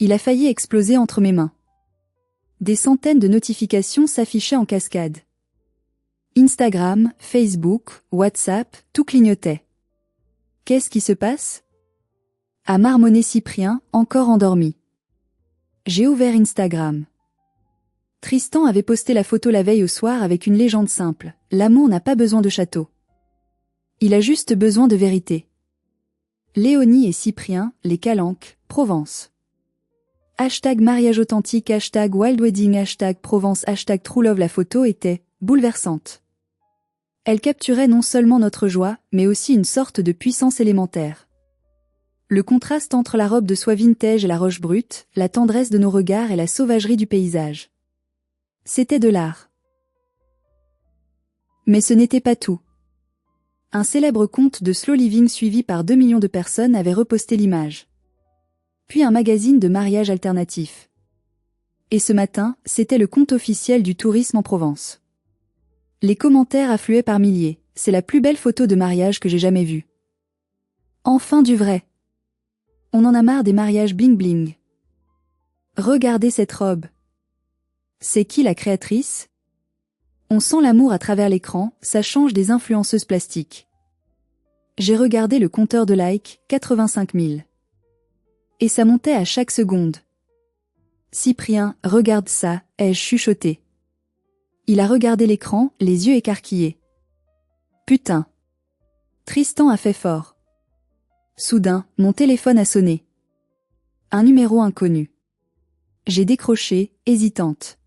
Il a failli exploser entre mes mains. Des centaines de notifications s'affichaient en cascade. Instagram, Facebook, WhatsApp, tout clignotait. Qu'est-ce qui se passe ? A marmonné Cyprien, encore endormi. J'ai ouvert Instagram. Tristan avait posté la photo la veille au soir avec une légende simple. L'amour n'a pas besoin de château. Il a juste besoin de vérité. Léonie et Cyprien, les Calanques, Provence. Hashtag mariage authentique, hashtag wild wedding, hashtag Provence, hashtag true love. La photo était bouleversante. Elle capturait non seulement notre joie, mais aussi une sorte de puissance élémentaire. Le contraste entre la robe de soie vintage et la roche brute, la tendresse de nos regards et la sauvagerie du paysage. C'était de l'art. Mais ce n'était pas tout. Un célèbre compte de slow living suivi par 2 millions de personnes avait reposté l'image. Puis un magazine de mariage alternatif. Et ce matin, c'était le compte officiel du tourisme en Provence. Les commentaires affluaient par milliers. C'est la plus belle photo de mariage que j'ai jamais vue. Enfin du vrai. On en a marre des mariages bling bling. Regardez cette robe. C'est qui la créatrice ? On sent l'amour à travers l'écran, ça change des influenceuses plastiques. J'ai regardé le compteur de likes, 85 000. Et ça montait à chaque seconde. Cyprien, regarde ça, ai-je chuchoté. Il a regardé l'écran, les yeux écarquillés. Putain. Tristan a fait fort. Soudain, mon téléphone a sonné. Un numéro inconnu. J'ai décroché, hésitante.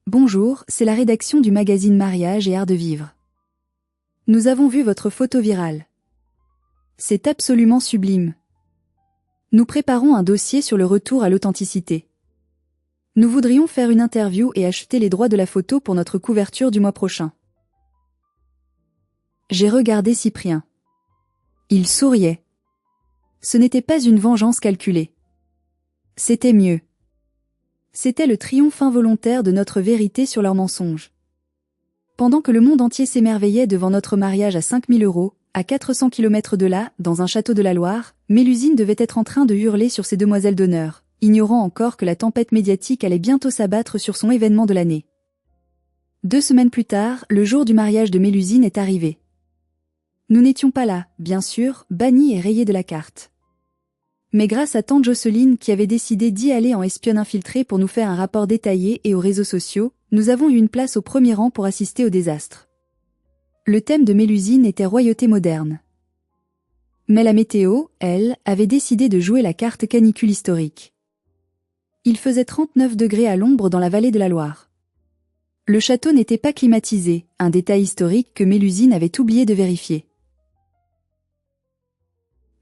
Bonjour, c'est la rédaction du magazine Mariage et Art de Vivre. Nous avons vu votre photo virale. C'est absolument sublime. Nous préparons un dossier sur le retour à l'authenticité. Nous voudrions faire une interview et acheter les droits de la photo pour notre couverture du mois prochain. J'ai regardé Cyprien. Il souriait. Ce n'était pas une vengeance calculée. C'était mieux. C'était le triomphe involontaire de notre vérité sur leur mensonge. Pendant que le monde entier s'émerveillait devant notre mariage à 5 000 €, à 400 km de là, dans un château de la Loire, Mélusine devait être en train de hurler sur ses demoiselles d'honneur, ignorant encore que la tempête médiatique allait bientôt s'abattre sur son événement de l'année. 2 semaines plus tard, le jour du mariage de Mélusine est arrivé. Nous n'étions pas là, bien sûr, bannis et rayés de la carte. Mais grâce à tante Jocelyne qui avait décidé d'y aller en espionne infiltrée pour nous faire un rapport détaillé et aux réseaux sociaux, nous avons eu une place au premier rang pour assister au désastre. Le thème de Mélusine était royauté moderne. Mais la météo, elle, avait décidé de jouer la carte canicule historique. Il faisait 39 degrés à l'ombre dans la vallée de la Loire. Le château n'était pas climatisé, un détail historique que Mélusine avait oublié de vérifier.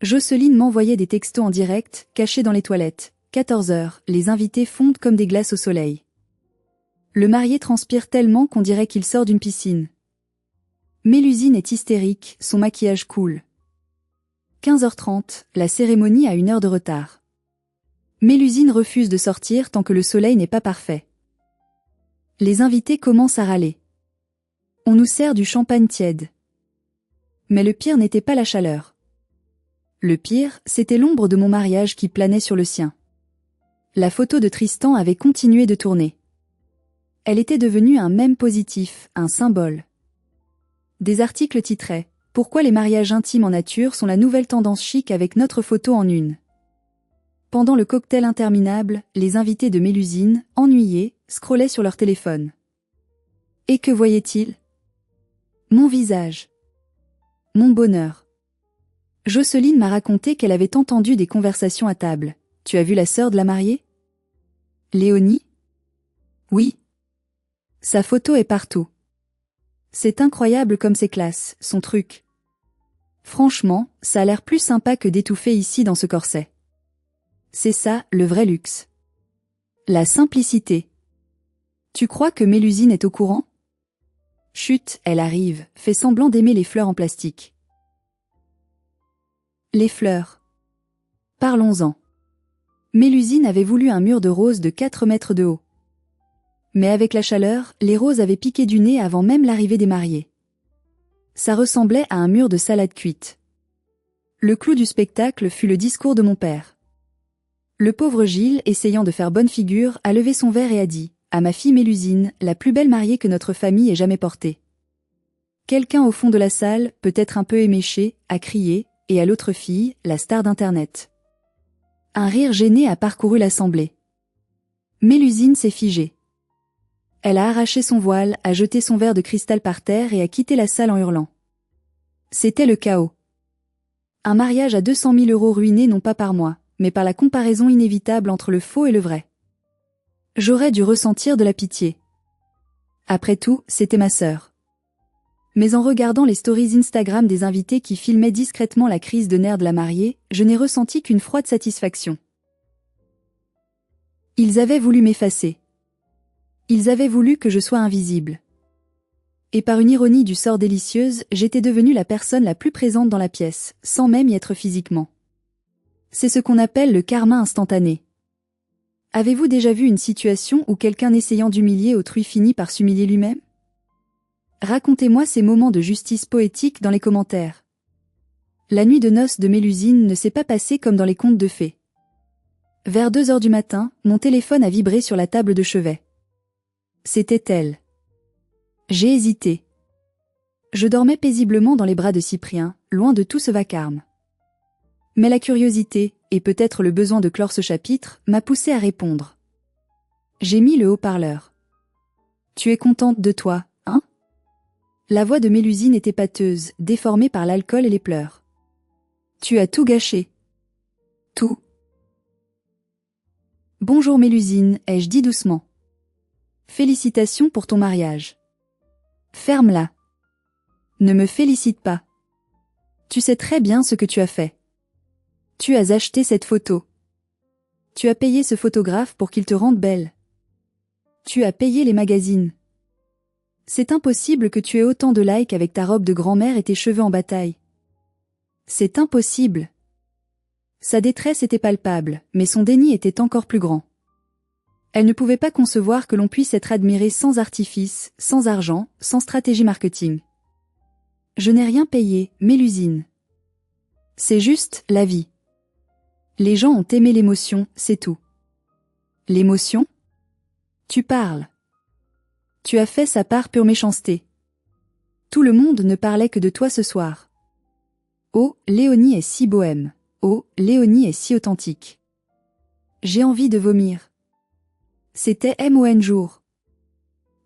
Jocelyne m'envoyait des textos en direct, cachés dans les toilettes. 14 heures, les invités fondent comme des glaces au soleil. Le marié transpire tellement qu'on dirait qu'il sort d'une piscine. Mélusine est hystérique, son maquillage coule. 15h30, la cérémonie a 1 heure de retard. Mélusine refuse de sortir tant que le soleil n'est pas parfait. Les invités commencent à râler. On nous sert du champagne tiède. Mais le pire n'était pas la chaleur. Le pire, c'était l'ombre de mon mariage qui planait sur le sien. La photo de Tristan avait continué de tourner. Elle était devenue un mème positif, un symbole. Des articles titraient « Pourquoi les mariages intimes en nature sont la nouvelle tendance chic avec notre photo en une ». Pendant le cocktail interminable, les invités de Mélusine, ennuyés, scrollaient sur leur téléphone. Et que voyaient-ils? Mon visage. Mon bonheur. Jocelyne m'a raconté qu'elle avait entendu des conversations à table. « Tu as vu la sœur de la mariée? Léonie? » Oui. Sa photo est partout. C'est incroyable comme c'est classe, son truc. Franchement, ça a l'air plus sympa que d'étouffer ici dans ce corset. C'est ça, le vrai luxe. La simplicité. Tu crois que Mélusine est au courant? Chut, elle arrive, fait semblant d'aimer les fleurs en plastique. Les fleurs. Parlons-en. Mélusine avait voulu un mur de roses de 4 mètres de haut. Mais avec la chaleur, les roses avaient piqué du nez avant même l'arrivée des mariés. Ça ressemblait à un mur de salade cuite. Le clou du spectacle fut le discours de mon père. Le pauvre Gilles, essayant de faire bonne figure, a levé son verre et a dit « À ma fille Mélusine, la plus belle mariée que notre famille ait jamais portée ». Quelqu'un au fond de la salle, peut-être un peu éméché, a crié, et à l'autre fille, la star d'Internet. Un rire gêné a parcouru l'assemblée. Mélusine s'est figée. Elle a arraché son voile, a jeté son verre de cristal par terre et a quitté la salle en hurlant. C'était le chaos. Un mariage à 200 000 € ruiné non pas par moi, mais par la comparaison inévitable entre le faux et le vrai. J'aurais dû ressentir de la pitié. Après tout, c'était ma sœur. Mais en regardant les stories Instagram des invités qui filmaient discrètement la crise de nerfs de la mariée, je n'ai ressenti qu'une froide satisfaction. Ils avaient voulu m'effacer. Ils avaient voulu que je sois invisible. Et par une ironie du sort délicieuse, j'étais devenue la personne la plus présente dans la pièce, sans même y être physiquement. C'est ce qu'on appelle le karma instantané. Avez-vous déjà vu une situation où quelqu'un essayant d'humilier autrui finit par s'humilier lui-même? Racontez-moi ces moments de justice poétique dans les commentaires. La nuit de noces de Mélusine ne s'est pas passée comme dans les contes de fées. Vers 2 heures du matin, mon téléphone a vibré sur la table de chevet. C'était elle. J'ai hésité. Je dormais paisiblement dans les bras de Cyprien, loin de tout ce vacarme. Mais la curiosité, et peut-être le besoin de clore ce chapitre, m'a poussé à répondre. J'ai mis le haut-parleur. Tu es contente de toi, hein? La voix de Mélusine était pâteuse, déformée par l'alcool et les pleurs. Tu as tout gâché. Tout. Bonjour Mélusine, ai-je dit doucement. Félicitations pour ton mariage. Ferme-la. Ne me félicite pas. Tu sais très bien ce que tu as fait. Tu as acheté cette photo. Tu as payé ce photographe pour qu'il te rende belle. Tu as payé les magazines. C'est impossible que tu aies autant de likes avec ta robe de grand-mère et tes cheveux en bataille. C'est impossible. Sa détresse était palpable, mais son déni était encore plus grand. Elle ne pouvait pas concevoir que l'on puisse être admiré sans artifice, sans argent, sans stratégie marketing. Je n'ai rien payé, Mélusine. C'est juste la vie. Les gens ont aimé l'émotion, c'est tout. L'émotion? Tu parles. Tu as fait sa part pure méchanceté. Tout le monde ne parlait que de toi ce soir. Oh, Léonie est si bohème. Oh, Léonie est si authentique. J'ai envie de vomir. C'était MON jour.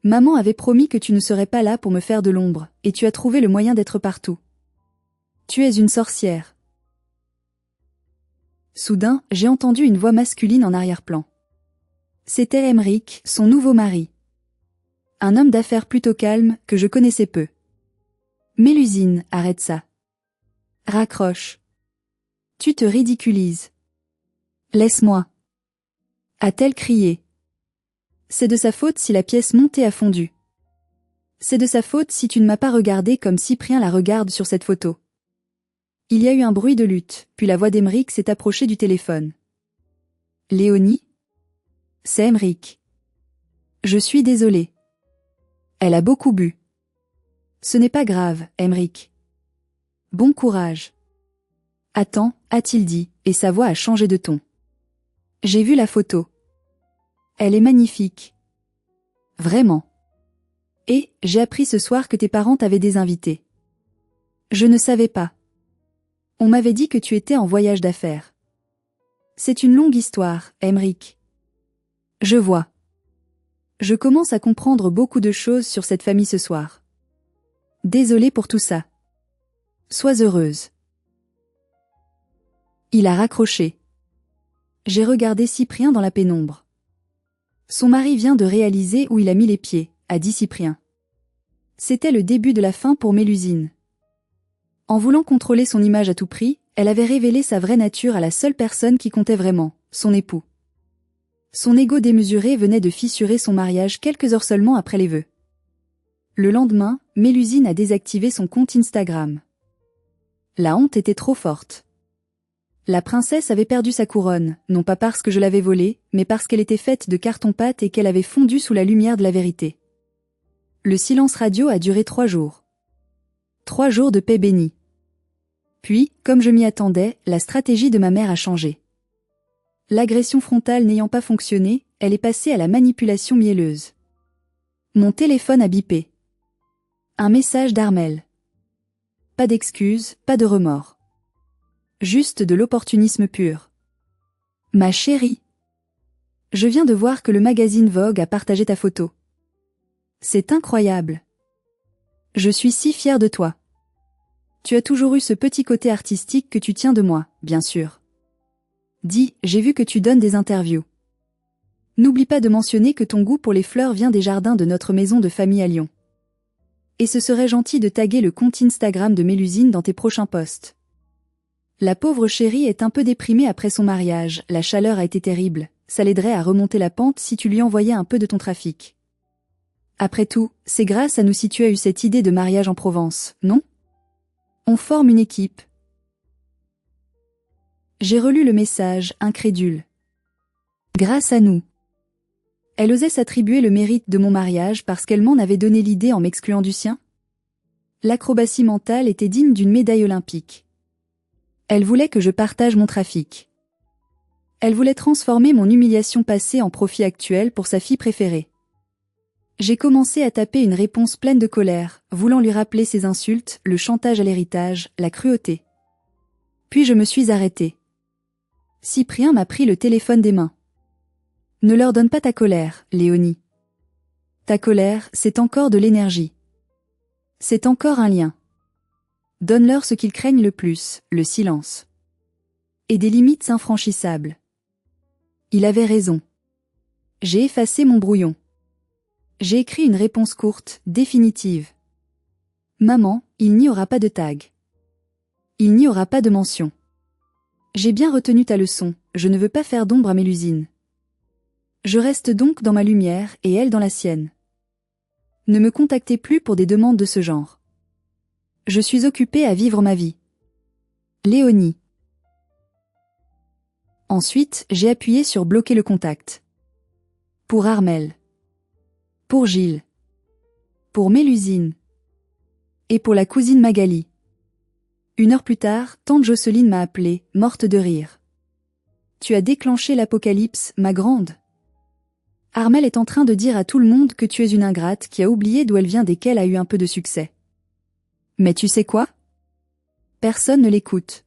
Maman avait promis que tu ne serais pas là pour me faire de l'ombre, et tu as trouvé le moyen d'être partout. Tu es une sorcière. Soudain, j'ai entendu une voix masculine en arrière-plan. C'était Emeric, son nouveau mari. Un homme d'affaires plutôt calme, que je connaissais peu. Mélusine, arrête ça. Raccroche. Tu te ridiculises. Laisse-moi. A-t-elle crié. C'est de sa faute si la pièce montée a fondu. C'est de sa faute si tu ne m'as pas regardé comme Cyprien la regarde sur cette photo. Il y a eu un bruit de lutte, puis la voix d'Emeric s'est approchée du téléphone. Léonie? C'est Emeric. Je suis désolée. Elle a beaucoup bu. Ce n'est pas grave, Emeric. Bon courage. Attends, a-t-il dit, et sa voix a changé de ton. J'ai vu la photo. Elle est magnifique. Vraiment. Et, j'ai appris ce soir que tes parents t'avaient des invités. Je ne savais pas. On m'avait dit que tu étais en voyage d'affaires. C'est une longue histoire, Emeric. Je vois. Je commence à comprendre beaucoup de choses sur cette famille ce soir. Désolée pour tout ça. Sois heureuse. Il a raccroché. J'ai regardé Cyprien dans la pénombre. Son mari vient de réaliser où il a mis les pieds, a dit Cyprien. C'était le début de la fin pour Mélusine. En voulant contrôler son image à tout prix, elle avait révélé sa vraie nature à la seule personne qui comptait vraiment, son époux. Son ego démesuré venait de fissurer son mariage quelques heures seulement après les vœux. Le lendemain, Mélusine a désactivé son compte Instagram. La honte était trop forte. La princesse avait perdu sa couronne, non pas parce que je l'avais volée, mais parce qu'elle était faite de carton-pâte et qu'elle avait fondu sous la lumière de la vérité. Le silence radio a duré 3 jours. 3 jours de paix bénie. Puis, comme je m'y attendais, la stratégie de ma mère a changé. L'agression frontale n'ayant pas fonctionné, elle est passée à la manipulation mielleuse. Mon téléphone a bipé. Un message d'Armel. Pas d'excuses, pas de remords. Juste de l'opportunisme pur. Ma chérie. Je viens de voir que le magazine Vogue a partagé ta photo. C'est incroyable. Je suis si fière de toi. Tu as toujours eu ce petit côté artistique que tu tiens de moi, bien sûr. Dis, j'ai vu que tu donnes des interviews. N'oublie pas de mentionner que ton goût pour les fleurs vient des jardins de notre maison de famille à Lyon. Et ce serait gentil de taguer le compte Instagram de Mélusine dans tes prochains posts. La pauvre chérie est un peu déprimée après son mariage, la chaleur a été terrible, ça l'aiderait à remonter la pente si tu lui envoyais un peu de ton trafic. Après tout, c'est grâce à nous si tu as eu cette idée de mariage en Provence, non? On forme une équipe. J'ai relu le message, incrédule. Grâce à nous. Elle osait s'attribuer le mérite de mon mariage parce qu'elle m'en avait donné l'idée en m'excluant du sien? L'acrobatie mentale était digne d'une médaille olympique. Elle voulait que je partage mon trafic. Elle voulait transformer mon humiliation passée en profit actuel pour sa fille préférée. J'ai commencé à taper une réponse pleine de colère, voulant lui rappeler ses insultes, le chantage à l'héritage, la cruauté. Puis je me suis arrêtée. Cyprien m'a pris le téléphone des mains. Ne leur donne pas ta colère, Léonie. Ta colère, c'est encore de l'énergie. C'est encore un lien. Donne-leur ce qu'ils craignent le plus, le silence. Et des limites infranchissables. Il avait raison. J'ai effacé mon brouillon. J'ai écrit une réponse courte, définitive. Maman, il n'y aura pas de tag. Il n'y aura pas de mention. J'ai bien retenu ta leçon, je ne veux pas faire d'ombre à Mélusine. Je reste donc dans ma lumière et elle dans la sienne. Ne me contactez plus pour des demandes de ce genre. Je suis occupée à vivre ma vie. Léonie. Ensuite, j'ai appuyé sur bloquer le contact. Pour Armel. Pour Gilles. Pour Mélusine. Et pour la cousine Magali. 1 heure plus tard, tante Jocelyne m'a appelée, morte de rire. Tu as déclenché l'apocalypse, ma grande. Armel est en train de dire à tout le monde que tu es une ingrate qui a oublié d'où elle vient dès qu'elle a eu un peu de succès. Mais tu sais quoi? Personne ne l'écoute.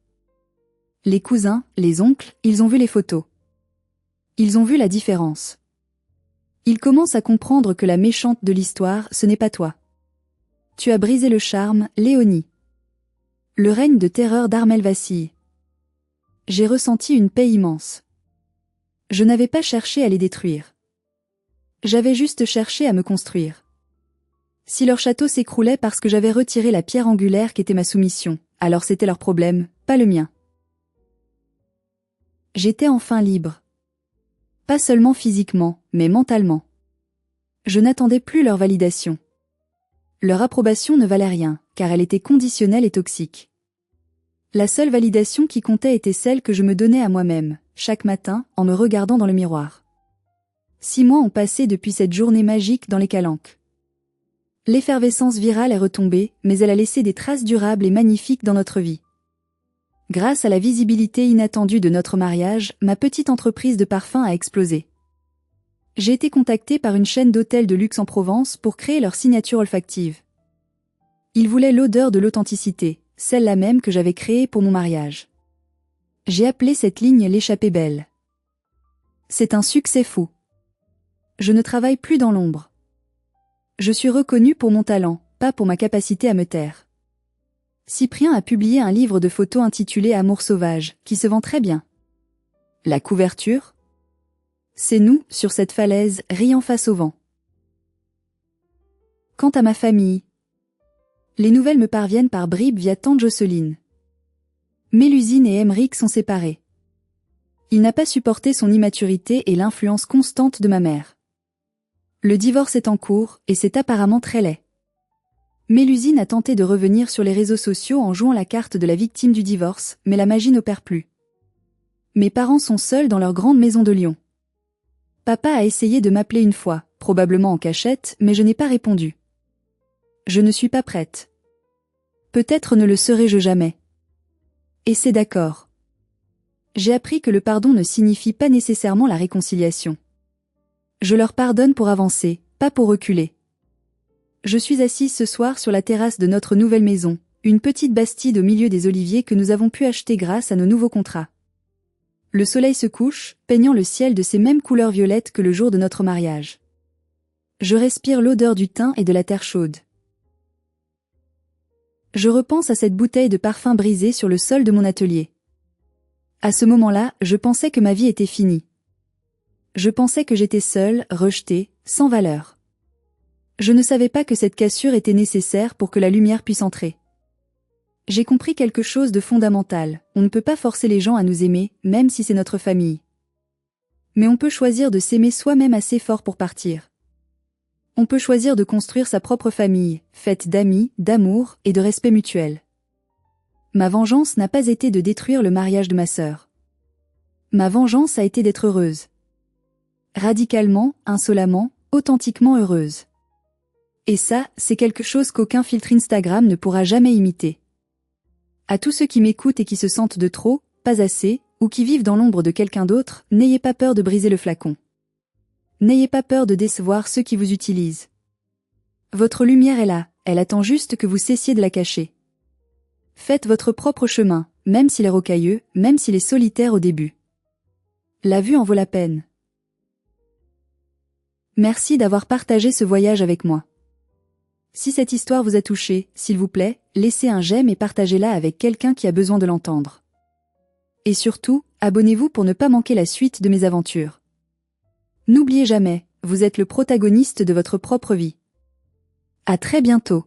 Les cousins, les oncles, ils ont vu les photos. Ils ont vu la différence. Ils commencent à comprendre que la méchante de l'histoire, ce n'est pas toi. Tu as brisé le charme, Léonie. Le règne de terreur d'Armel vacille. J'ai ressenti une paix immense. Je n'avais pas cherché à les détruire. J'avais juste cherché à me construire. Si leur château s'écroulait parce que j'avais retiré la pierre angulaire qu'était ma soumission, alors c'était leur problème, pas le mien. J'étais enfin libre. Pas seulement physiquement, mais mentalement. Je n'attendais plus leur validation. Leur approbation ne valait rien, car elle était conditionnelle et toxique. La seule validation qui comptait était celle que je me donnais à moi-même, chaque matin, en me regardant dans le miroir. 6 mois ont passé depuis cette journée magique dans les Calanques. L'effervescence virale est retombée, mais elle a laissé des traces durables et magnifiques dans notre vie. Grâce à la visibilité inattendue de notre mariage, ma petite entreprise de parfums a explosé. J'ai été contactée par une chaîne d'hôtels de luxe en Provence pour créer leur signature olfactive. Ils voulaient l'odeur de l'authenticité, celle-là même que j'avais créée pour mon mariage. J'ai appelé cette ligne l'échappée belle. C'est un succès fou. Je ne travaille plus dans l'ombre. Je suis reconnue pour mon talent, pas pour ma capacité à me taire. Cyprien a publié un livre de photos intitulé Amour sauvage, qui se vend très bien. La couverture? C'est nous, sur cette falaise, riant face au vent. Quant à ma famille, les nouvelles me parviennent par bribes via tante Jocelyne. Mélusine et Emeric sont séparés. Il n'a pas supporté son immaturité et l'influence constante de ma mère. Le divorce est en cours, et c'est apparemment très laid. Mélusine a tenté de revenir sur les réseaux sociaux en jouant la carte de la victime du divorce, mais la magie n'opère plus. Mes parents sont seuls dans leur grande maison de Lyon. Papa a essayé de m'appeler une fois, probablement en cachette, mais je n'ai pas répondu. Je ne suis pas prête. Peut-être ne le serai-je jamais. Et c'est d'accord. J'ai appris que le pardon ne signifie pas nécessairement la réconciliation. Je leur pardonne pour avancer, pas pour reculer. Je suis assise ce soir sur la terrasse de notre nouvelle maison, une petite bastide au milieu des oliviers que nous avons pu acheter grâce à nos nouveaux contrats. Le soleil se couche, peignant le ciel de ces mêmes couleurs violettes que le jour de notre mariage. Je respire l'odeur du thym et de la terre chaude. Je repense à cette bouteille de parfum brisée sur le sol de mon atelier. À ce moment-là, je pensais que ma vie était finie. Je pensais que j'étais seule, rejetée, sans valeur. Je ne savais pas que cette cassure était nécessaire pour que la lumière puisse entrer. J'ai compris quelque chose de fondamental, on ne peut pas forcer les gens à nous aimer, même si c'est notre famille. Mais on peut choisir de s'aimer soi-même assez fort pour partir. On peut choisir de construire sa propre famille, faite d'amis, d'amour et de respect mutuel. Ma vengeance n'a pas été de détruire le mariage de ma sœur. Ma vengeance a été d'être heureuse. Radicalement, insolemment, authentiquement heureuse. Et ça, c'est quelque chose qu'aucun filtre Instagram ne pourra jamais imiter. À tous ceux qui m'écoutent et qui se sentent de trop, pas assez, ou qui vivent dans l'ombre de quelqu'un d'autre, n'ayez pas peur de briser le flacon. N'ayez pas peur de décevoir ceux qui vous utilisent. Votre lumière est là, elle attend juste que vous cessiez de la cacher. Faites votre propre chemin, même s'il est rocailleux, même s'il est solitaire au début. La vue en vaut la peine. Merci d'avoir partagé ce voyage avec moi. Si cette histoire vous a touché, s'il vous plaît, laissez un j'aime et partagez-la avec quelqu'un qui a besoin de l'entendre. Et surtout, abonnez-vous pour ne pas manquer la suite de mes aventures. N'oubliez jamais, vous êtes le protagoniste de votre propre vie. À très bientôt.